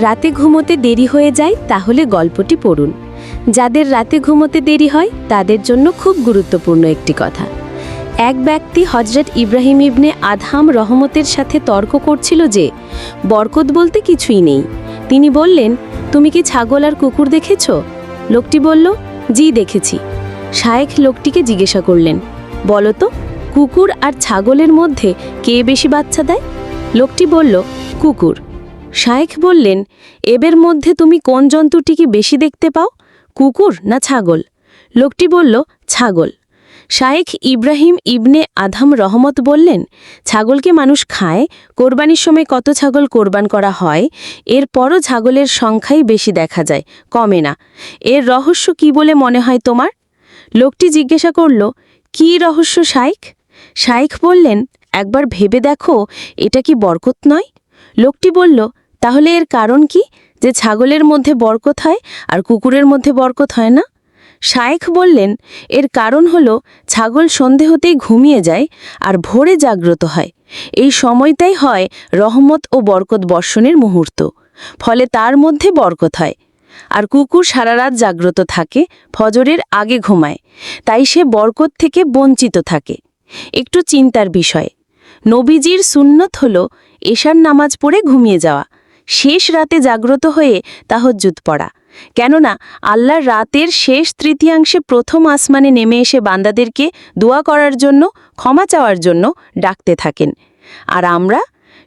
রাতে ঘুমোতে দেরি হয়ে যায় তাহলে গল্পটি পড়ুন। যাদের রাতে ঘুমোতে দেরি হয় তাদের জন্য খুব গুরুত্বপূর্ণ একটি কথা। এক ব্যক্তি হজরত ইব্রাহিম ইবনে আদহাম রহমতের সাথে তর্ক করছিল যে বরকত বলতে কিছুই নেই। তিনি বললেন, তুমি কি ছাগল আর কুকুর দেখেছ? লোকটি বলল, জি দেখেছি। শায়েখ লোকটিকে জিজ্ঞাসা করলেন, বলো তো, কুকুর আর ছাগলের মধ্যে কে বেশি বাচ্চা দেয়? লোকটি বলল, কুকুর। শায়েখ বললেন, এদের মধ্যে তুমি কোন জন্তুটিকে বেশি দেখতে পাও, কুকুর না ছাগল? লোকটি বলল, ছাগল। শায়েখ ইব্রাহিম ইবনে আদহাম রহমত বললেন, ছাগলকে মানুষ খায়, কোরবানির সময় কত ছাগল কোরবান করা হয়, এরপরও ছাগলের সংখ্যাই বেশি দেখা যায়, কমে না। এর রহস্য কি বলে মনে হয় তোমার? লোকটি জিজ্ঞাসা করল, কী রহস্য শায়েখ? শায়েখ বললেন, একবার ভেবে দেখো, এটা কি বরকত নয়? লোকটি বলল, তাহলে এর কারণ কি যে ছাগলের মধ্যে বরকত হয় আর কুকুরের মধ্যে বরকত হয় না? শায়েখ বললেন, এর কারণ হলো ছাগল সন্ধে হতেই ঘুমিয়ে যায় আর ভোরে জাগ্রত হয়। এই সময়টাই হয় রহমত ও বরকত বর্ষণের মুহূর্ত, ফলে তার মধ্যে বরকত হয়। আর কুকুর সারা রাত জাগ্রত থাকে, ফজরের আগে ঘুমায়, তাই সে বরকত থেকে বঞ্চিত থাকে। একটু চিন্তার বিষয়, নবীজির সুন্নত হল এশার নামাজ পড়ে ঘুমিয়ে যাওয়া, শেষ রাতে জাগ্রত হয়ে তাহাজ্জুদ পড়া। কেননা আল্লাহর রাতের শেষ তৃতীয়াংশে প্রথম আসমানে নেমে এসে বান্দাদেরকে দোয়া করার জন্য, ক্ষমা চাওয়ার জন্য ডাকতে থাকেন। আর আমরা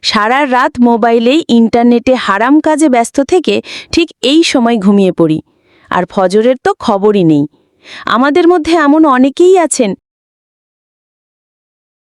সারা রাত মোবাইলেই ইন্টারনেটে হারাম কাজে ব্যস্ত থেকে ঠিক এই সময় ঘুমিয়ে পড়ি, আর ফজরের তো খবরই নেই। আমাদের মধ্যে এমন অনেকেই আছেন